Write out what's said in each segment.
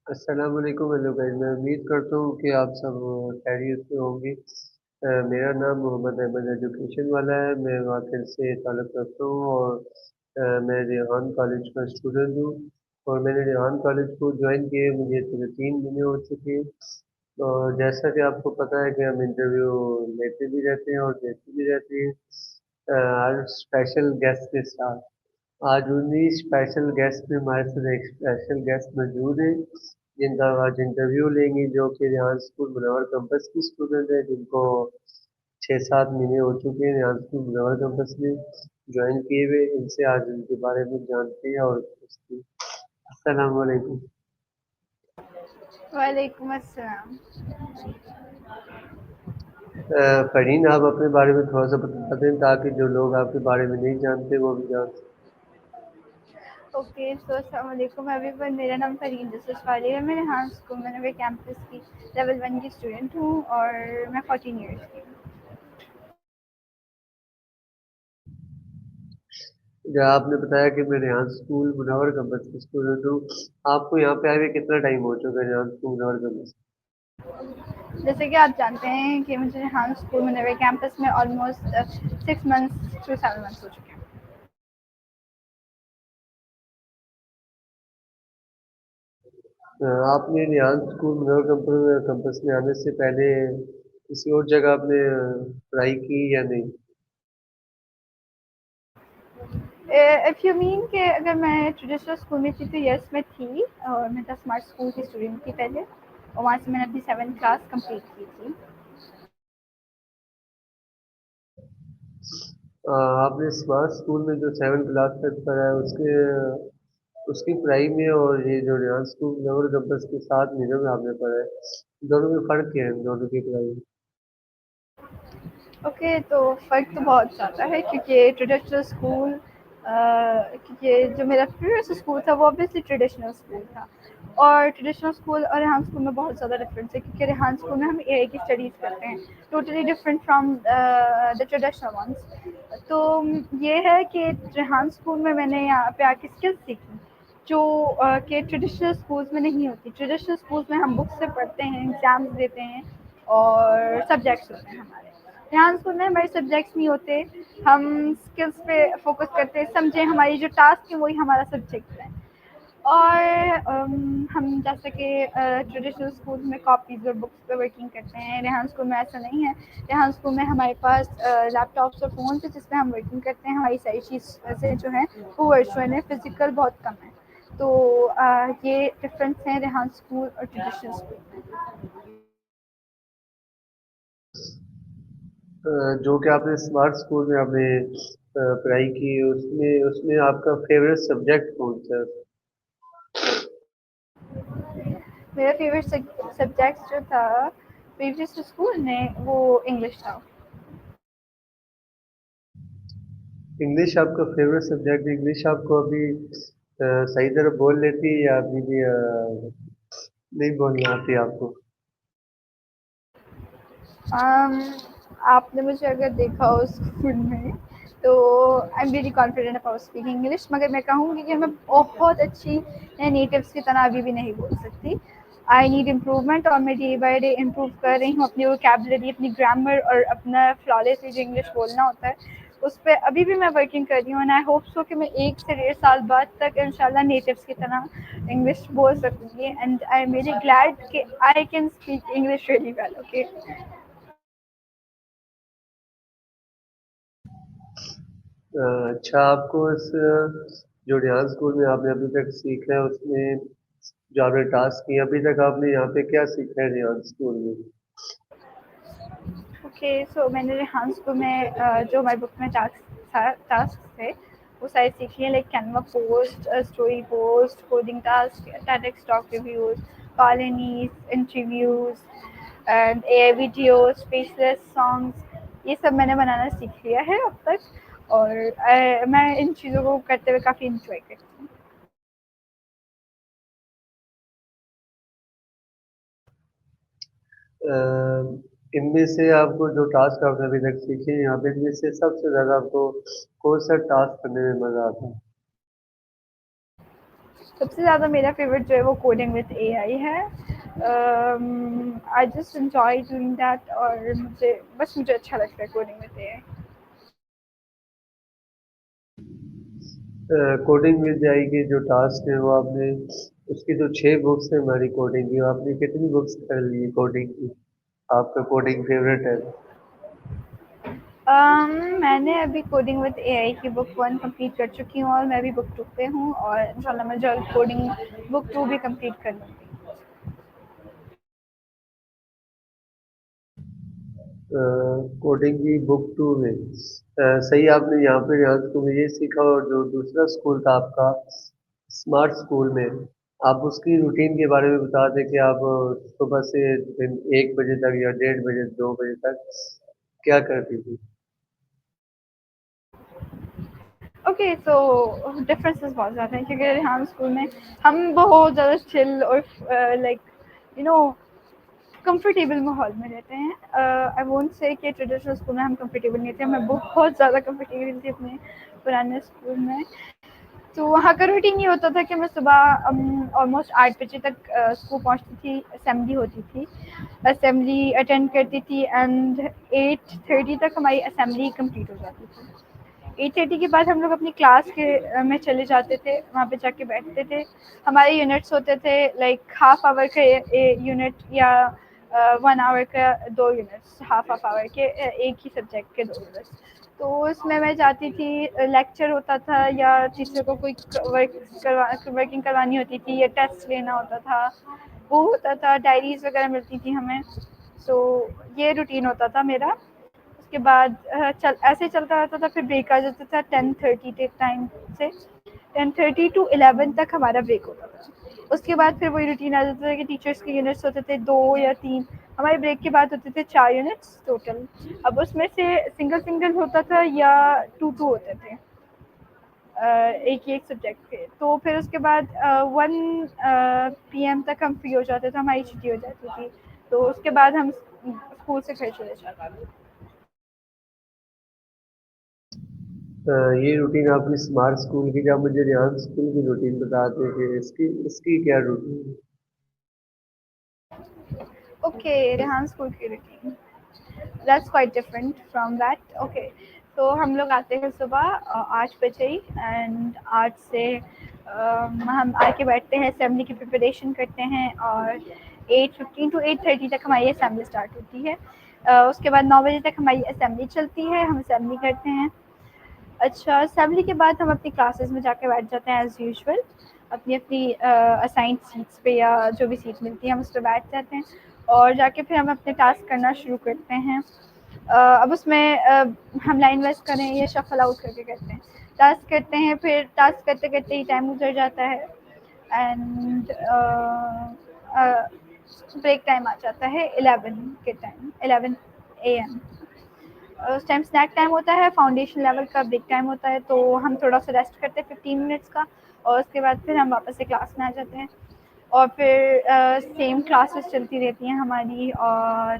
अस्सलाम वालेकुम hello guys. मैं उम्मीद करता हूँ कि आप सब खैरियत से होंगे। मेरा नाम मोहम्मद अहमद एजुकेशन वाला है। मैं वाकई से ताल्लुक़ रखता हूँ और मैं रेहान कॉलेज का स्टूडेंट हूँ। और मैंने रेहान कॉलेज को ज्वाइन किए मुझे 3 महीने हो चुके हैं। और जैसा कि आपको पता है कि हम इंटरव्यू लेते भी रहते हैं और देते भी रहते हैं हर स्पेशल गेस्ट के साथ। आज उन्हीं स्पेशल गेस्ट में हमारे साथ एक स्पेशल गेस्ट मौजूद है जिनका आज इंटरव्यू लेंगे, जो कि रेहान स्कूल मुनव्वर कैंपस की स्टूडेंट है, जिनको 6-7 महीने हो चुके हैं रेहान स्कूल मुनव्वर कैंपस में ज्वाइन किए हुए। इनसे आज उनके बारे में जानते हैं और पूछते हैं। अस्सलाम वालेकुम। वालेकुम अस्सलाम। फरहीन, आप अपने बारे में थोड़ा सा बता दें ताकि जो लोग आपके बारे में नहीं जानते वो भी जान सकें। ओके, सो अस्सलाम वालेकुम एवरीवन। मेरा नाम फरीन जसूस वाली है। मैं रेहान स्कूल मनोवे कैंपस की लेवल 1 की स्टूडेंट हूँ और मैं 14 ईयर्स की हूँ। जहाँ आपने बताया कि मैं रेहान स्कूल मुनव्वर कैंपस की स्टूडेंट हूँ, आपको यहाँ पे आए हुए कितना टाइम हो चुका है रेहान स्कूल मुनव्वर कैंपस? जैसे कि आप जानते हैं कि मुझे रेहान स्कूल मनोवे कैंपस में ऑलमोस्ट 6 मंथ्स टू 7 मंथ्स हो चुके हैं। आपने रेहान स्कूल मुनव्वर कैंपस में आने से पहले किसी और जगह आपने पढ़ाई की या नहीं? इफ़ यू मीन कि अगर मैं ट्रेडिशनल स्कूल में थी तो यस मैं थी, और मैं द स्मार्ट स्कूल की स्टूडेंट थी पहले, और वहाँ से मैंने अपनी 7th क्लास कंप्लीट की थी। आपने स्मार्ट स्कूल में जो 7 क्लास तक पढ़ा है उसके उसकी पढ़ाई में और ये जो रेहान स्कूल मुनव्वर कैंपस के 7 महीनों में आपने पढ़ा है, दोनों में फ़र्क क्या है इन दोनों की पढ़ाई में? ओके, तो फ़र्क तो बहुत ज़्यादा है क्योंकि ट्रेडिशनल स्कूल क्योंकि जो मेरा प्रीवियस स्कूल था वो ऑब्वियसली ट्रेडिशनल स्कूल था, और ट्रेडिशनल स्कूल और रेहान स्कूल में बहुत ज़्यादा डिफरेंस है क्योंकि रेहान स्कूल में हम एआई की स्टडीज़ करते हैं, totally different from the traditional ones. तो ये है कि रेहान स्कूल में मैंने यहाँ पे आके स्किल्स सीखी जो कि ट्रेडिशनल स्कूल्स में नहीं होती। ट्रेडिशनल स्कूल्स में हम बुक से पढ़ते हैं, एग्ज़ाम्स देते हैं और सब्जेक्ट्स होते हैं हमारे। रेहान स्कूल में हमारे सब्जेक्ट्स नहीं होते, हम स्किल्स पे फोकस करते हैं, समझे हमारी जो टास्क है वही हमारा सब्जेक्ट है। और हम जैसे कि ट्रेडिशनल स्कूल में कॉपीज़ और बुक्स पे वर्किंग करते हैं, रेहान स्कूल में ऐसा नहीं है। रेहान स्कूल में हमारे पास लैपटॉप्स और फ़ोन है जिस पे हम वर्किंग करते हैं, हमारी सारी चीज़ें जो हैं वो वर्चुअल है, फिज़िकल बहुत कम है। तो ये डिफरेंस है रेहान स्कूल और ट्रेडिशनल स्कूल में। जो कि आपने स्मार्ट स्कूल में आपने पढ़ाई की, उसमें उसमें आपका फेवरेट सब्जेक्ट कौन सा है? मेरा फेवरेट सब्जेक्ट जो था प्रीवियस स्कूल में वो इंग्लिश था। इंग्लिश आपका फेवरेट सब्जेक्ट? इंग्लिश आपको अभी सही तरह बोल लेती है या अभी भी नहीं बोलना आती आपको? um, आपने मुझे अगर देखा हो स्कूल में तो आई am very confident about speaking English, मगर मैं कहूँगी कि मैं बहुत अच्छी नेटिव्स की तरह अभी भी नहीं बोल सकती। आई नीड इम्प्रूवमेंट, और मैं डे बाई डे इम्प्रूव कर रही हूँ अपनी वोकेबलरी, अपनी ग्रामर और अपना फ्लॉलेसली जो इंग्लिश बोलना होता है उस पर अभी भी मैं वर्किंग कर रही हूँ। एंड आई होप सो कि मैं 1 से 1.5 साल बाद तक इंशाल्लाह नेटिव्स की तरह इंग्लिश बोल सकूँगी, and I am very glad कि I can speak English really well. Okay. अच्छा, आपको इस जो रेहान स्कूल में आपने अभी तक सीखा है उसमें जो आपने टास्क किए अभी तक, आपने यहाँ पे क्या सीखा है रेहान स्कूल में? ओके, सो मैंने रेहान स्कूल में जो हमारी बुक में टास्क थे वो सारे सीख लिए, like Canva post, story post, coding task, TEDx talk reviews, colonies interviews and A videos, faceless songs, ये सब मैंने बनाना सीख लिया है अब तक, और मैं इन चीज़ों को करते हुए काफ़ी इंजॉय करती हूँ। अ, इनमें से आपको जो टास्क आपने अभी तक सीखे हैं यहाँ पे, इनमें से सबसे ज़्यादा आपको कौन सा टास्क करने में मज़ा आता है? सबसे ज़्यादा मेरा फेवरेट जो है वो कोडिंग विद एआई है। I just enjoy doing that, और मुझे अच्छा लगता है coding with AI. Coding with AI के जो टास्क है वो आपने उसकी जो 6 बुक्स है हमारी कोडिंग की, आपने कितनी बुक्स कर ली है कोडिंग की? आपका कोडिंग फेवरेट है? मैंने अभी कोडिंग विद एआई की बुक 1 कंप्लीट कर चुकी हूँ, और मैं अभी बुक 2 पे हूँ, और इंशाल्लाह मैं जल्द कोडिंग बुक 2 भी कंप्लीट कर लूँगी। कोडिंग की बुक 2 में सही आपने यहाँ पे यहाँ से तो ये सीखा, और जो दूसरा स्कूल था आपका स्मार्ट स्कूल में, आप उसकी रूटीन के बारे में बता दें कि आप सुबह से 1 बजे तक या 1:30 बजे 2 बजे तक क्या करती थी? ओके, सो डिफरेंसेस बहुत ज़्यादा हैं, क्योंकि हम स्कूल में हम बहुत ज़्यादा चिल और लाइक यू नो कंफर्टेबल माहौल में रहते हैं। आई वोंट से कि ट्रेडिशनल स्कूल में हम कंफर्टेबल नहीं थे, मैं बहुत ज़्यादा कंफर्टेबल थी अपने पुराने स्कूल में। तो वहाँ का रूटीन ये होता था कि मैं सुबह ऑलमोस्ट 8 बजे तक स्कूल पहुँचती थी, असेंबली होती थी, असेंबली अटेंड करती थी, एंड 8:30 तक हमारी असेंबली कंप्लीट हो जाती थी। 8:30 के बाद हम लोग अपनी क्लास में चले जाते थे, वहाँ पे जाके बैठते थे। हमारे यूनिट्स होते थे लाइक हाफ आवर का यूनिट, या 1 आवर का 2 यूनिट्स, हाफ हाफ आवर के एक ही सब्जेक्ट के 2 यूनिट्स। तो उसमें मैं जाती थी, लेक्चर होता था, या टीचर को कोई वर्किंग करवानी होती थी, या टेस्ट लेना होता था, वो होता था, डायरीज वगैरह मिलती थी हमें। तो ये रूटीन होता था मेरा। उसके बाद ऐसे ही चलता रहता था, फिर ब्रेक आ जाता था 10:30 के टाइम से। 10:30 टू 11 तक हमारा ब्रेक होता था। उसके बाद फिर वही रूटीन आ जाता था कि टीचर्स के यूनिट्स होते थे 2 या 3, हमारे ब्रेक के बाद होते थे 4 यूनिट्स टोटल। अब उसमें से सिंगल सिंगल होता था, या टू टू होते थे, एक ही एक सब्जेक्ट के। तो फिर उसके बाद 1 PM तक हम फ्री हो जाते थे, हमारी छुट्टी हो जाती थी। तो उसके बाद हम स्कूल से घर चले जाते थे। ये रूटीन आपकी स्मार्ट स्कूल की, जब मुझे रेहान स्कूल की रूटीन बता दें कि इसकी इसकी क्या रूटीन है? ओके, रेहान स्कूल की routine that's quite different from that. Okay, तो हम लोग आते हैं सुबह 8 बजे ही, एंड 8 से हम आके बैठते हैं, असेंबली की प्रिपरेशन करते हैं, और 8:15 टू 8:30 तक हमारी असेंबली स्टार्ट होती है। उसके बाद 9 बजे तक हमारी असेंबली चलती है, हम असेंबली करते हैं। अच्छा, असेंबली के बाद हम अपनी क्लासेस में जाके बैठ जाते हैं एज़ यूजुअल, अपनी अपनी असाइंड सीट्स पे, या जो भी सीट मिलती है हम उस पर बैठ जाते हैं, और जाके फिर हम अपने टास्क करना शुरू करते हैं। अब उसमें हम लाइन वाइज करें या शफल आउट करके करते हैं, टास्क करते हैं, फिर टास्क करते करते ही टाइम गुजर जाता है, एंड ब्रेक टाइम आ जाता है 11 AM। उस टाइम स्नैक टाइम होता है, फाउंडेशन लेवल का ब्रेक टाइम होता है, तो हम थोड़ा सा रेस्ट करते हैं 15 मिनट्स का, और उसके बाद फिर हम वापस से क्लास में आ जाते हैं, और फिर सेम क्लासेस चलती रहती हैं हमारी, और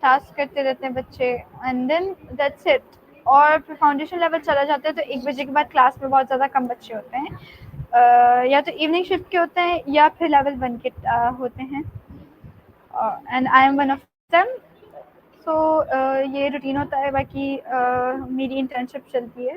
टास्क करते रहते हैं बच्चे, एंड देन दैट्स इट। और फिर फाउंडेशन लेवल चला जाता है, तो 1 बजे के बाद क्लास में बहुत ज़्यादा कम बच्चे होते हैं, या तो इवनिंग शिफ्ट के होते हैं, या फिर लेवल 1 के होते हैं, and I am one of them. So ये रूटीन होता है। बाकी मेरी इंटर्नशिप चलती है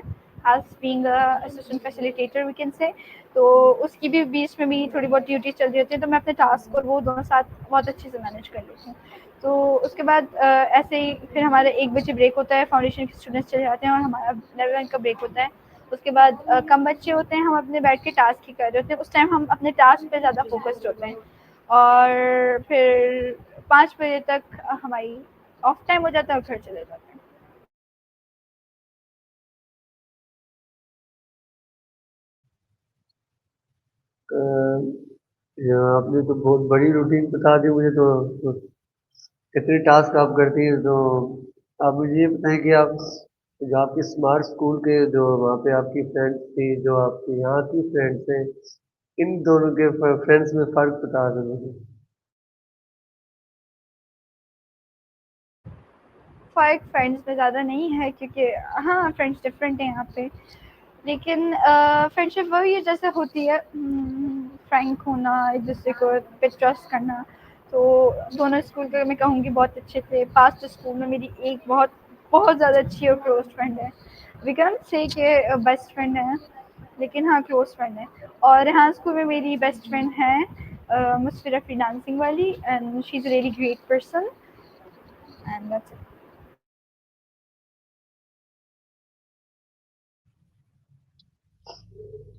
as being assistant facilitator we can say, तो उसकी भी बीच में भी थोड़ी बहुत ड्यूटी चल रही होती है, तो मैं अपने टास्क और वो दोनों साथ बहुत अच्छे से मैनेज कर लेती हूँ। तो उसके बाद ऐसे ही फिर हमारा 1 बजे ब्रेक होता है, फाउंडेशन के स्टूडेंट्स चले जाते हैं, और हमारा लेवल 1 का ब्रेक होता है। उसके बाद कम बच्चे होते हैं, हम अपने बैठ के टास्क ही कर रहे होते हैं, उस टाइम हम अपने टास्क पे ज़्यादा फोकस्ड होते हैं, और फिर 5 बजे तक हमारी ऑफ टाइम हो जाता है, और घर चले जाते हैं। अ, आपने तो बहुत बड़ी रूटीन बता दी मुझे, तो कितने टास्क आप करती हैं? तो आप मुझे ये बताएं कि आप जो आपके स्मार्ट स्कूल के जो वहाँ पे आपकी फ्रेंड्स थी, जो आपके यहाँ की फ्रेंड्स हैं, इन दोनों के फ्रेंड्स में फ़र्क बता दें मुझे। फ़र्क फ्रेंड्स में ज़्यादा नहीं है, क्योंकि हाँ, फ्रेंड्स डिफरेंट हैं यहाँ पे। लेकिन फ्रेंडशिप वही है जैसे होती है, फ्रैंक होना, एक दूसरे को पे ट्रस्ट करना। तो दोनों स्कूल के मैं कहूँगी बहुत अच्छे थे। पास्ट स्कूल में मेरी एक बहुत बहुत ज़्यादा अच्छी और क्लोज फ्रेंड है। वी कैन से कि बेस्ट फ्रेंड है, लेकिन हाँ क्लोज फ्रेंड है। और यहाँ स्कूल में मेरी बेस्ट फ्रेंड है मुस्फिरा फ्रीलांसिंग वाली, and she is really great person, and that's it.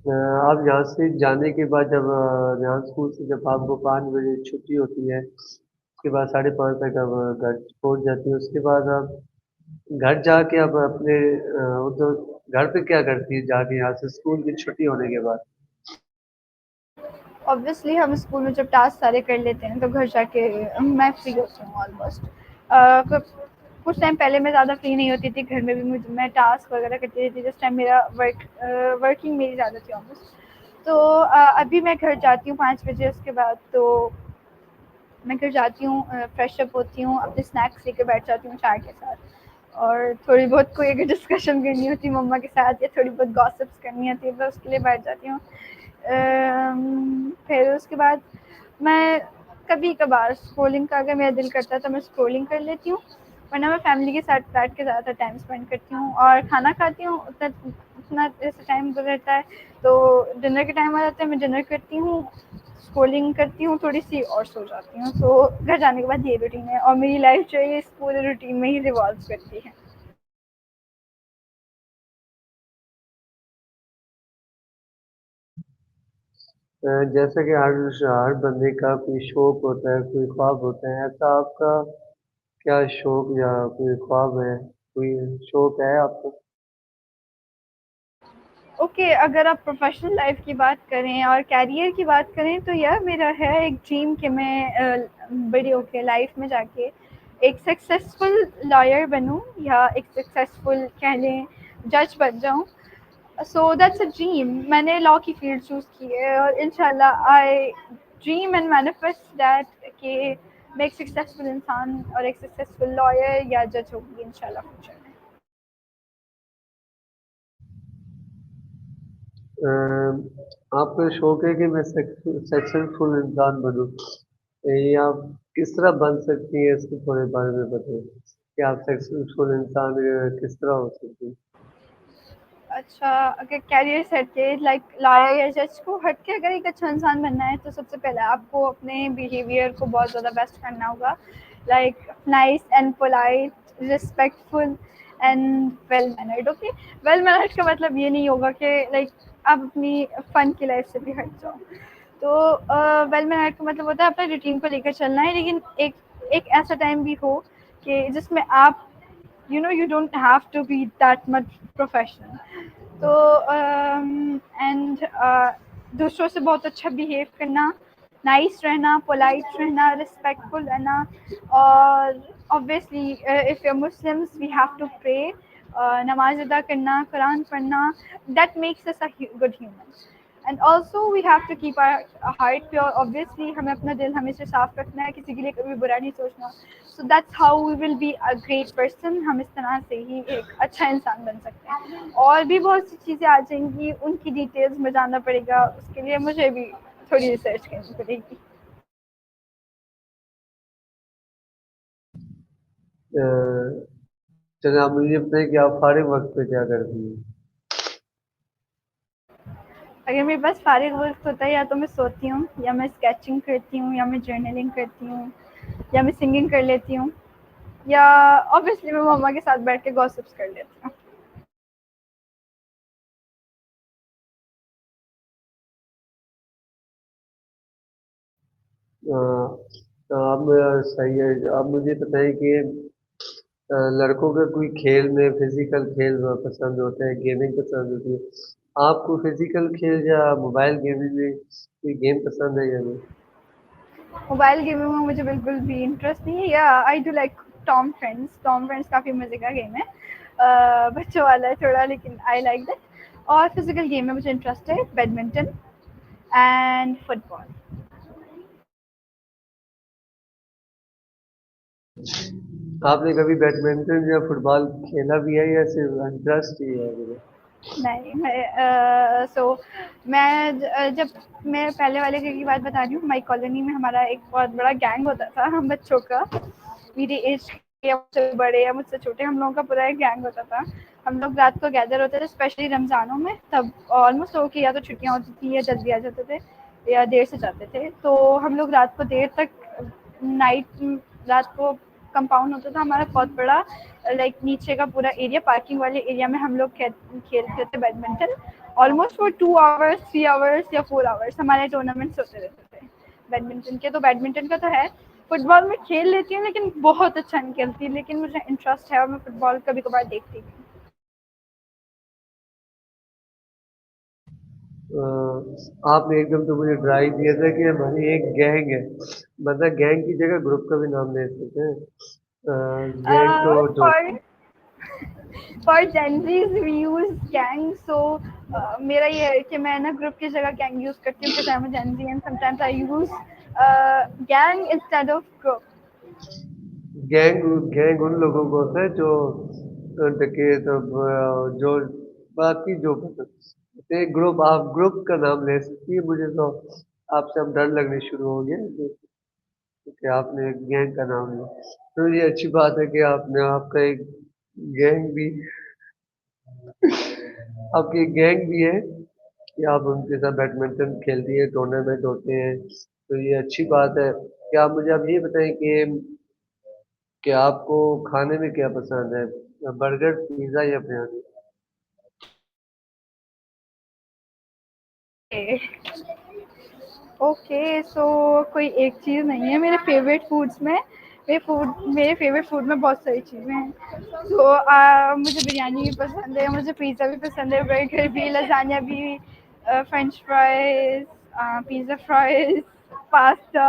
आप यहाँ से जाने के बाद जब यहाँ स्कूल से जब आपको 5 बजे छुट्टी होती है, उसके बाद 5:30 तक आप घर पहुँच जाती है, उसके बाद आप घर जाके आप अपने मतलब घर पे क्या करती है जाके यहाँ से स्कूल की छुट्टी होने के बाद? ऑब्वियसली हम स्कूल में जब टास्क सारे कर लेते हैं तो घर जाके मैं फ्री होती हूँ ऑलमोस्ट। कुछ टाइम पहले मैं ज़्यादा फ्री नहीं होती थी, घर में भी मैं टास्क वगैरह करती रहती थी, जिस टाइम मेरा वर्किंग मेरी ज़्यादा थी ऑलमोस्ट। तो अभी मैं घर जाती हूँ 5 बजे, उसके बाद तो मैं घर जाती हूँ, फ्रेश अप होती हूँ, अपने स्नैक्स लेके बैठ जाती हूँ चाय के साथ, और थोड़ी बहुत कोई अगर डिस्कशन करनी होती है मम्मा के साथ या थोड़ी बहुत गॉसिप्स करनी होती है तो उसके लिए बैठ जाती हूँ। फिर उसके बाद मैं कभी कभार स्क्रोलिंग का अगर मेरा दिल करता है तो मैं स्क्रोलिंग कर लेती हूँ, वरना मैं फैमिली के साथ बैठ के ज़्यादातर टाइम स्पेंड करती हूँ और खाना खाती हूँ। उतना उतना जैसे टाइम गुजरता है तो डिनर के टाइम आ जाता है, मैं डिनर करती हूँ, स्क्रोलिंग करती हूँ थोड़ी सी और सो जाती हूँ। तो घर जाने के बाद ये रूटीन है और मेरी लाइफ जो है इस पूरे रूटीन में ही रिवॉल्व करती है। जैसा कि हर बंदे का कोई शौक होता है, कोई ख्वाब होता है, ऐसा आपका क्या शौक या कोई ख्वाब है? कोई शौक है आपको? ओके, अगर आप प्रोफेशनल लाइफ की बात करें और कैरियर की बात करें तो यह मेरा है एक ड्रीम कि मैं बड़ी होके लाइफ में जाके एक सक्सेसफुल लॉयर बनूं या एक सक्सेसफुल कह लें जज बन जाऊं। So that's a dream. मैंने लॉ की फील्ड चूज़ की है और इंशाल्लाह आई ड्रीम एंड मैनिफेस्ट दैट कि मैं एक सक्सेसफुल इंसान और एक सक्सेसफुल लॉयर या जज होगी इंशाल्लाह फ्यूचर में। अ, आपका शौक है कि मैं सक्सेसफुल इंसान बनूं, ये आप किस तरह बन सकती हैं इसके थोड़े बारे में बताइए कि आप सक्सेसफुल इंसान किस तरह हो सकती हैं? अच्छा, अगर कैरियर सेट के लाइक लॉयर या जज को हट के अगर एक अच्छा इंसान बनना है तो सबसे पहले आपको अपने बिहेवियर को बहुत ज़्यादा बेस्ट करना होगा, like nice and polite, respectful and well mannered. Okay, well mannered का मतलब ये नहीं होगा कि लाइक आप अपनी फन की लाइफ से भी हट जाओ। तो वेल मैनर्ड का मतलब होता है अपने रूटीन को लेकर चलना है, लेकिन एक एक ऐसा टाइम भी हो कि जिसमें आप you don't have to be that much professional। तो एंड दूसरों से बहुत अच्छा बिहेव करना, नाइस रहना, पोलाइट रहना, रिस्पेक्टफुल रहना, और obviously if you Muslims we have to pray, नमाज अदा करना, कुरान पढ़ना, that makes us a good human. And also we have to keep our heart pure. Obviously हमें अपना दिल हमेशा साफ रखना है, किसी के लिए कभी बुरा नहीं सोचना। So that's how we will be a great person. हम इस तरह से ही एक अच्छा इंसान बन सकते हैं। और भी बहुत सी चीज़ें आ जाएंगी, उनकी डिटेल्स में जानना पड़ेगा, उसके लिए मुझे भी थोड़ी रिसर्च करनी पड़ेगी। अ, चलिए आप मुझे बताइए कि आप फारिग वक्त पे क्या करती हैं? अगर मेरे पास फारिग वक्त होता है या तो मैं सोती हूँ, या मैं स्केचिंग करती हूँ, या मैं जर्नलिंग करती हूँ, या मैं सिंगिंग कर लेती हूँ, या ऑब्वियसली मैं मम्मा के साथ बैठ के गॉसिप्स कर लेती हूँ। अ, तो आप सही है। आप मुझे बताइए कि लड़कों का कोई खेल में फिजिकल खेल पसंद होता है, गेमिंग पसंद होती है। आपको फिजिकल खेल या मोबाइल गेमिंग में कोई गेम पसंद है या नहीं? मोबाइल गेमिंग में मुझे बिल्कुल भी इंटरेस्ट नहीं है, या I do like Tom friends. Tom friends काफ़ी मज़े का गेम है, बच्चों वाला है थोड़ा, लेकिन आई लाइक दैट। और फिजिकल गेम में मुझे इंटरेस्ट है बैडमिंटन एंड फुटबॉल। आपने कभी बैडमिंटन या फुटबॉल खेला भी है या सिर्फ इंटरेस्ट ही है? नहीं जब मैं पहले वाले की बात बता रही हूँ, हमारी कॉलोनी में हमारा एक बहुत बड़ा गैंग होता था हम बच्चों का, मेरी एज के या मुझसे बड़े या मुझसे छोटे, हम लोगों का पूरा एक गैंग होता था। हम लोग रात को गैदर होते थे, स्पेशली रमजानों में, तब ऑलमोस्ट लोगों की या तो छुट्टियां होती थी या जल्दी आ जाते थे या देर से जाते थे, तो हम लोग रात को देर तक नाइट रात को कंपाउंड होता था हमारा बहुत बड़ा, लाइक नीचे का पूरा एरिया, पार्किंग वाले एरिया में हम लोग खेलते थे badminton, almost for 2 hours 3 hours या 4 आवर्स हमारे टूर्नामेंट्स होते रहते थे बैडमिंटन के। तो बैडमिंटन का तो है, फुटबॉल में खेल लेती हूँ लेकिन बहुत अच्छा नहीं खेलती, लेकिन मुझे इंटरेस्ट है और मैं फुटबॉल कभी कभार देखती हूँ। आपने एकदम तो मुझे ड्राई दिया था कि हमारी एक गैंग है, मतलब गैंग की जगह ग्रुप का भी नाम ले सकते हैं। गैंग तो दो। For for Gen Zs we use gang, so मेरा ये है कि मैं ना ग्रुप की जगह गैंग यूज करती हूँ, because I am a Gen Z and sometimes I use gang instead of group. Gang gang उन लोगों को होता है जो डकैत जो बाकी जो एक ग्रुप, आप ग्रुप का नाम ले सकती है। मुझे तो आपसे अब डर लगने शुरू हो गया कि आपने एक गैंग का नाम लिया। तो ये अच्छी बात है कि आपने आपका एक गैंग भी आपकी एक गैंग भी है कि आप उनके साथ बैडमिंटन खेलती है, टूर्नामेंट होते हैं, तो ये अच्छी बात है। क्या आप मुझे अब ये बताएं कि आपको खाने में क्या पसंद है, बर्गर, पिज्जा या बिरयानी? ओके, सो कोई एक चीज़ नहीं है मेरे फेवरेट फूड्स में। मेरे फेवरेट फूड में बहुत सारी चीज़ें हैं। तो मुझे बिरयानी भी पसंद है, मुझे पिज़्ज़ा भी पसंद है, बर्गर भी, लजानिया भी, French fries, pizza fries, pasta,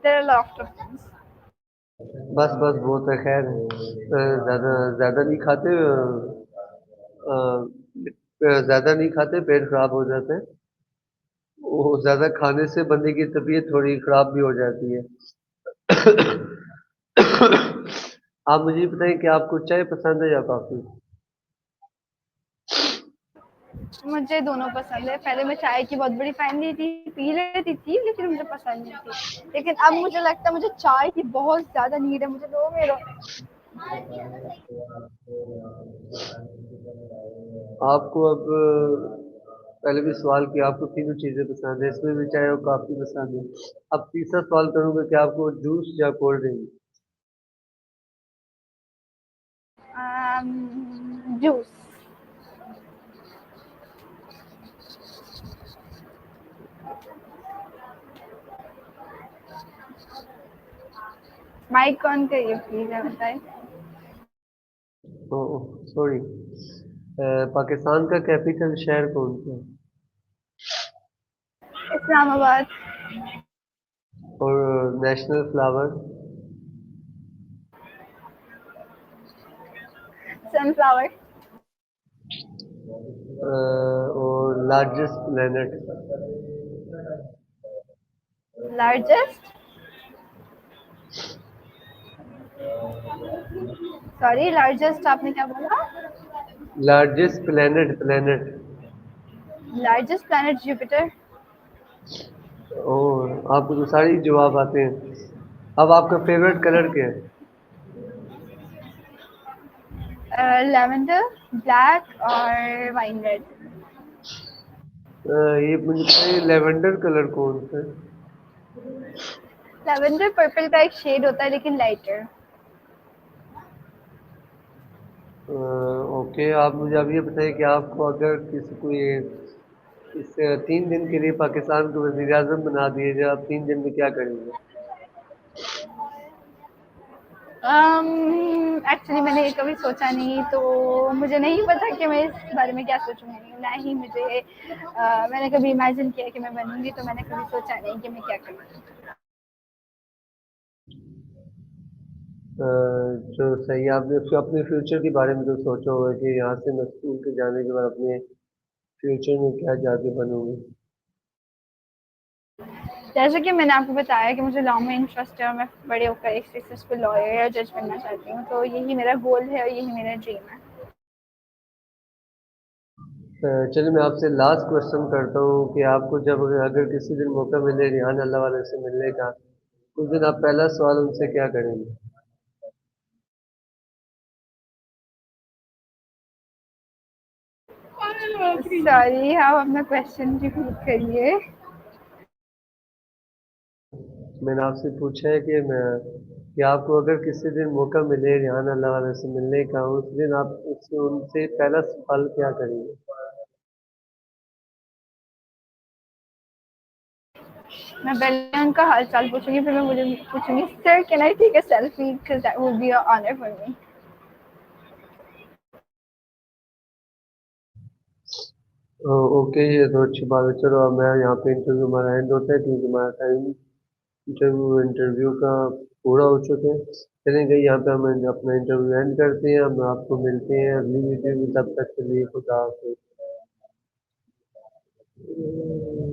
there are lot of things. बस बस बहुत है, खैर ज्यादा ज्यादा नहीं खाते, ज्यादा नहीं खाते, पेट खराब हो जाता है। वो ज्यादा खाने से बंदे की तबीयत थोड़ी खराब भी हो जाती है। आप मुझे ये बताएं कि आपको चाय पसंद है या कॉफी? मुझे दोनों पसंद है। पहले मैं चाय की बहुत बड़ी फैन नहीं थी, पी लेती थी लेकिन मुझे पसंद नहीं थी, लेकिन अब मुझे लगता है मुझे चाय की बहुत ज़्यादा नीड है, मुझे दो मेरा। आपको अब पहले भी सवाल किया, आपको तीनों चीजें पसंद है, इसमें भी चाय और कॉफी पसंद है। अब तीसरा सवाल करूंगा कि आपको जूस या cold drink? Juice. Mike on करिए प्लीज, बताए। सॉरी, पाकिस्तान का कैपिटल शहर कौन सा है? इस्लामाबाद। और नेशनल फ्लावर? सनफ्लावर। और largest planet? Largest, sorry largest आपने क्या बोला? Largest planet. Largest planet Jupiter. और आपको तो सारे ही जवाब आते हैं। अब आपका फेवरेट कलर क्या है? लेवेंडर, ब्लैक और वाइन रेड। ये मुझे बताइए, लेवेंडर कलर कौन सा है? लेवेंडर पर्पल का एक शेड होता है लेकिन लाइटर। ओके, आप मुझे अब ये बताइए कि आपको अगर किसी को ये इस 3 दिन के लिए पाकिस्तान को वजीर आजम बना दिए जाए, आप 3 दिन में क्या करेंगे? एक्चुअली मैंने ये कभी सोचा नहीं, तो मुझे नहीं पता कि मैं इस बारे में क्या सोचूंगी, ना ही मुझे मैंने कभी इमेजिन किया कि मैं बनूंगी, तो मैंने कभी सोचा नहीं कि मैं क्या करूँगी। जो सही है, आपने अपने फ्यूचर के बारे में तो सोचा होगा कि यहाँ से मैं स्कूल के जाने के बाद अपने फ्यूचर में क्या जाके बनूंगी। जैसे कि मैंने आपको बताया कि मुझे लॉ में इंटरेस्ट है और मैं बड़े होकर एक सक्सेसफुल लॉयर या जज बनना चाहती हूँ, तो यही मेरा गोल है और यही मेरा ड्रीम है। चलिए मैं आपसे लास्ट क्वेश्चन करता हूँ कि आपको जब अगर किसी दिन मौका मिले रिहान अल्लाह वाले से मिलने का, उस दिन आप पहला सवाल उनसे क्या करेंगे? सॉरी, आप अपना क्वेश्चन रिपीट करिए। मैंने आपसे पूछा है कि आपको अगर किसी दिन मौका मिले रिहान अल्लाह वाले से मिलने का, उस दिन आप उससे उनसे पहला सवाल क्या करेंगे? मैं पहले उनका हाल चाल पूछूंगी, फिर मैं मुझे पूछूंगी, sir can I take a selfie, because that would be a honour for me. Okay, ये तो अच्छी बात है। चलो अब मैं यहाँ पे इंटरव्यू हमारा एंड होता है क्योंकि हमारा टाइम इंटरव्यू का पूरा हो चुके हैं। चलेंगे यहाँ पे हम अपना इंटरव्यू एंड करते हैं। हम आपको मिलते हैं अगली वीडियो में, तब तक के लिए खुदा हाफिज़।